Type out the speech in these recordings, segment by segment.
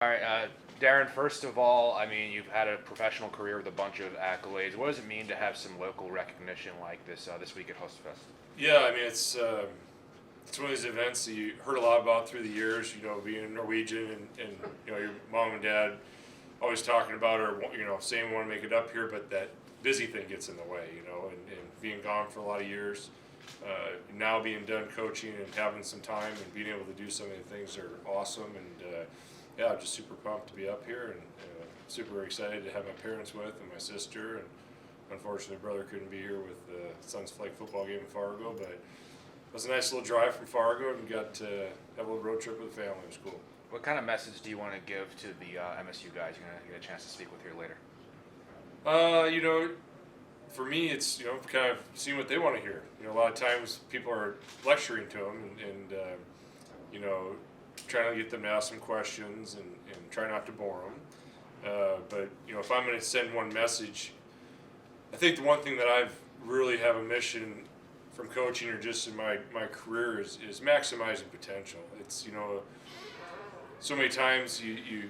All right, Darin, first of all, I mean, you've had a professional career with a bunch of accolades. What does it mean to have some local recognition like this week at Hostfest? Yeah, I mean it's one of these events that you heard a lot about through the years. You know, being Norwegian and your mom and dad always talking about or saying we want to make it up here, but that busy thing gets in the way. And being gone for a lot of years. Now being done coaching and having some time and being able to do some of the things are awesome. And yeah, I'm just super pumped to be up here and super excited to have my parents with and my sister. And unfortunately, brother couldn't be here with the son's flag football game in Fargo, but it was a nice little drive from Fargo and got to have a little road trip with the family. It was cool. What kind of message do you want to give to the MSU guys you're going to get a chance to speak with here later? For me, it's kind of seeing what they want to hear. A lot of times people are lecturing to them and trying to get them to ask some questions and try not to bore them. But if I'm going to send one message, I think the one thing that I've really have a mission from coaching or just in my career is maximizing potential. It's so many times you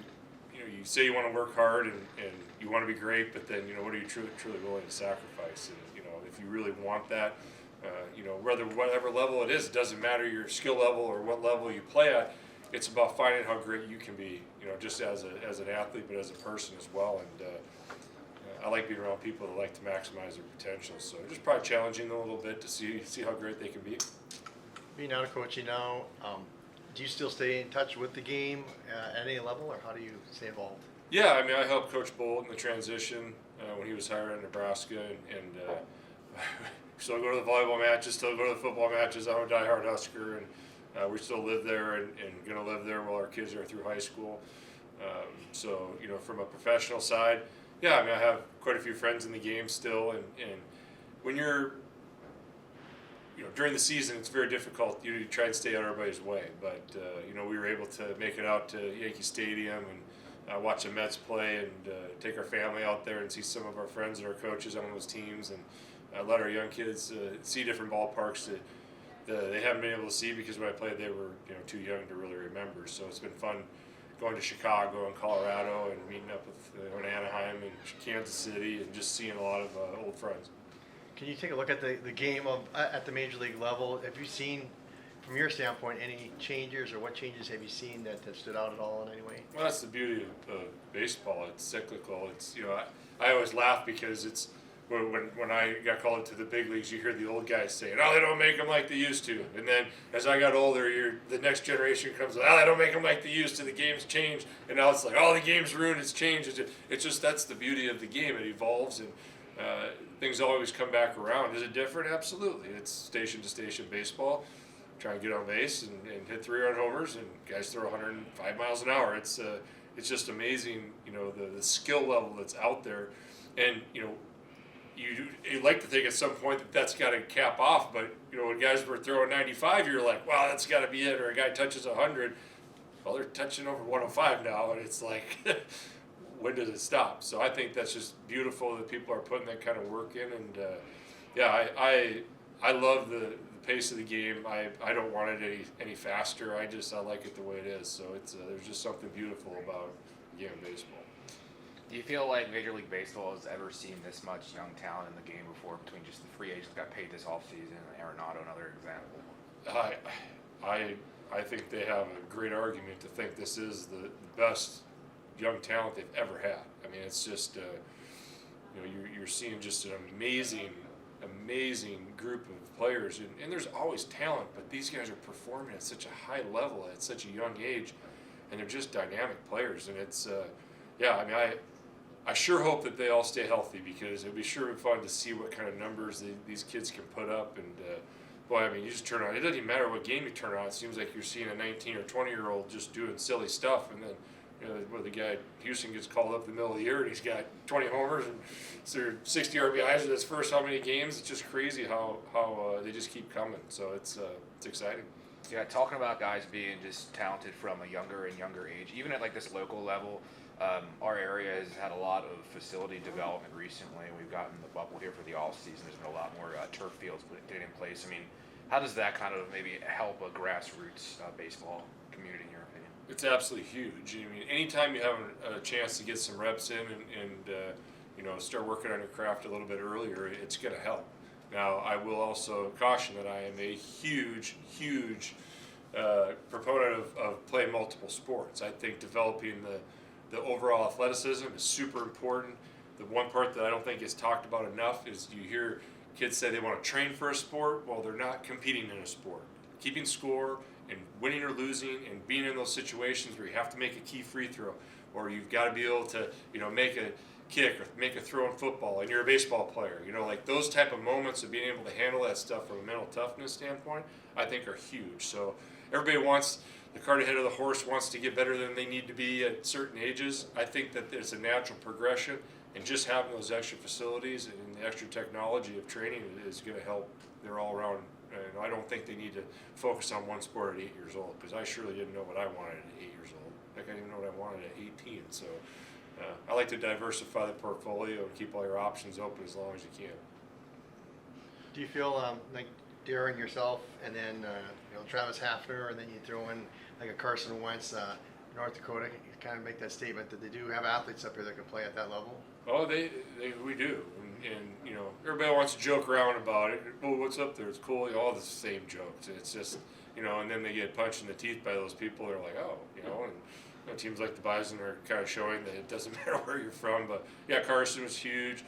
say you want to work hard and you want to be great, but then what are you truly willing to sacrifice? And if you really want that, whether whatever level it is, it doesn't matter your skill level or what level you play at. It's about finding how great you can be, just as an athlete, but as a person as well. And I like being around people that like to maximize their potential. So just probably challenging them a little bit to see how great they can be. Being out of coaching now, do you still stay in touch with the game at any level, or how do you stay involved? Yeah, I mean, I helped Coach Bolt in the transition when he was hired in Nebraska, and still go to the volleyball matches, still go to the football matches. I'm a diehard Husker, and we still live there and going to live there while our kids are through high school. So, from a professional side, yeah, I mean, I have quite a few friends in the game still, and when you're during the season, it's very difficult. You try and stay out of everybody's way, but we were able to make it out to Yankee Stadium and watch the Mets play and take our family out there and see some of our friends and our coaches on those teams and let our young kids see different ballparks that they haven't been able to see because when I played, they were too young to really remember. So it's been fun going to Chicago and Colorado and meeting up with in Anaheim and Kansas City and just seeing a lot of old friends. Can you take a look at the game at the major league level? Have you seen, from your standpoint, any changes, or what changes have you seen that have stood out at all in any way? Well, that's the beauty of baseball. It's cyclical. It's I always laugh because it's when I got called into the big leagues, you hear the old guys saying, "Oh, they don't make them like they used to." And then as I got older, the next generation comes, "Oh, they don't make them like they used to. The game's changed." And now it's like, "Oh, the game's ruined. It's changed." It's just that's the beauty of the game. It evolves and things always come back around. Is it different? Absolutely. It's station to station baseball. Try and get on base and hit 3-run homers, and guys throw 105 miles an hour. It's just amazing, the skill level that's out there, and you like to think at some point that's got to cap off, but when guys were throwing 95, you're like, wow, that's got to be it. Or a guy touches 100, well, they're touching over 105 now, and it's like, when does it stop? So I think that's just beautiful that people are putting that kind of work in, and yeah, I love the pace of the game. I don't want it any faster. I like it the way it is. So it's there's just something beautiful about the game of baseball. Do you feel like Major League Baseball has ever seen this much young talent in the game before, between just the free agents that got paid this offseason and Arenado, another example? I think they have a great argument to think this is the best young talent they've ever had. I mean, it's just you're seeing just an amazing group of players, and there's always talent, but these guys are performing at such a high level at such a young age, and they're just dynamic players. And it's yeah, I mean, I sure hope that they all stay healthy, because it'd be sure fun to see what kind of numbers these kids can put up. And boy, I mean, you just turn on, it doesn't even matter what game you turn on, it seems like you're seeing a 19 or 20-year-old just doing silly stuff, and then where the guy Houston gets called up in the middle of the year and he's got 20 homers and so 60 RBIs in his first how many games. It's just crazy how they just keep coming. So it's exciting. Yeah, talking about guys being just talented from a younger and younger age, even at like this local level, our area has had a lot of facility development recently. We've gotten the bubble here for the off season. There's been a lot more turf fields getting in place. I mean, how does that kind of maybe help a grassroots baseball community in your opinion? It's absolutely huge. I mean, anytime you have a chance to get some reps in and start working on your craft a little bit earlier, it's going to help. Now, I will also caution that I am a huge proponent of playing multiple sports. I think developing the overall athleticism is super important. The one part that I don't think is talked about enough is you hear kids say they want to train for a sport. Well, they're not competing in a sport. Keeping score and winning or losing and being in those situations where you have to make a key free throw, or you've got to be able to make a kick or make a throw in football, and you're a baseball player. Like those type of moments of being able to handle that stuff from a mental toughness standpoint, I think are huge. So everybody wants the cart ahead of the horse, wants to get better than they need to be at certain ages. I think that there's a natural progression, and just having those extra facilities and the extra technology of training is going to help their all-around. And I don't think they need to focus on one sport at 8 years old, because I surely didn't know what I wanted at 8 years old. Heck, I didn't even know what I wanted at 18. So I like to diversify the portfolio and keep all your options open as long as you can. Do you feel like Darin yourself, and then Travis Hafner, and then you throw in like a Carson Wentz, North Dakota, you kind of make that statement that they do have athletes up here that can play at that level? Oh, we do, and everybody wants to joke around about it. Oh, what's up there? It's cool. All the same jokes. It's just and then they get punched in the teeth by those people. They're like, oh, and teams like the Bison are kind of showing that it doesn't matter where you're from. But yeah, Carson was huge.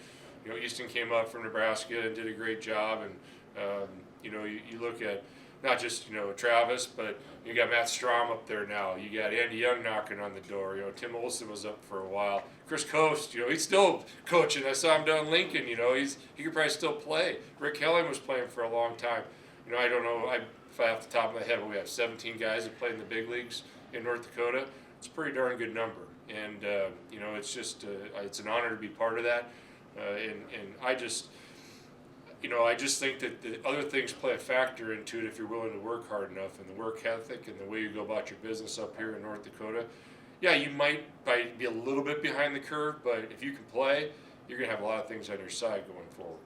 Easton came up from Nebraska and did a great job, and you look at not just Travis, but you got Matt Strom up there now. You got Andy Young knocking on the door. Tim Olson was up for a while. Chris Coast, he's still coaching. I saw him down in Lincoln. He could probably still play. Rick Helling was playing for a long time. I don't know if I have the top of my head, but we have 17 guys that played in the big leagues in North Dakota. It's a pretty darn good number, and it's just it's an honor to be part of that. And I just think that the other things play a factor into it if you're willing to work hard enough, and the work ethic and the way you go about your business up here in North Dakota. Yeah, you might be a little bit behind the curve, but if you can play, you're going to have a lot of things on your side going forward.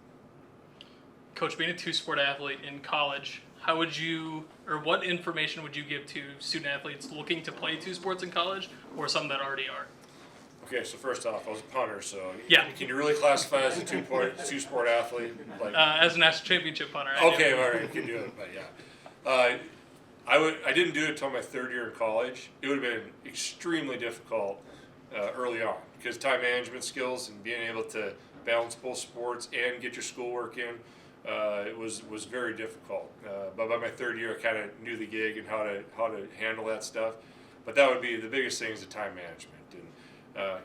Coach, being a two-sport athlete in college, how would you, or what information would you give to student athletes looking to play two sports in college, or some that already are? Okay, so first off, I was a punter, so yeah. Can you really classify as a two-sport athlete? As a national championship punter. Okay, all right, you can do it, but yeah. I didn't do it until my third year in college. It would have been extremely difficult early on, because time management skills and being able to balance both sports and get your schoolwork in, it was very difficult. But by my third year, I kind of knew the gig and how to handle that stuff. But that would be the biggest thing is the time management.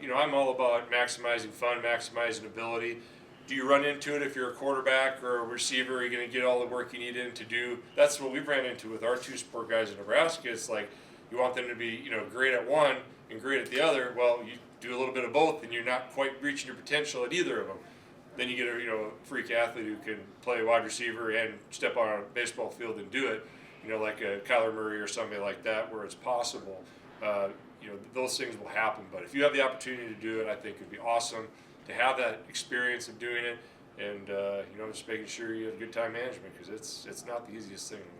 And I'm all about maximizing fun, maximizing ability. Do you run into it if you're a quarterback or a receiver? Are you going to get all the work you need in to do? That's what we've ran into with our two-sport guys in Nebraska. It's like you want them to be great at one and great at the other. Well, you do a little bit of both, and you're not quite reaching your potential at either of them. Then you get a freak athlete who can play wide receiver and step on a baseball field and do it. Like a Kyler Murray or somebody like that, where it's possible. Those things will happen. But if you have the opportunity to do it, I think it'd be awesome to have that experience of doing it, and just making sure you have good time management, because it's not the easiest thing in the world.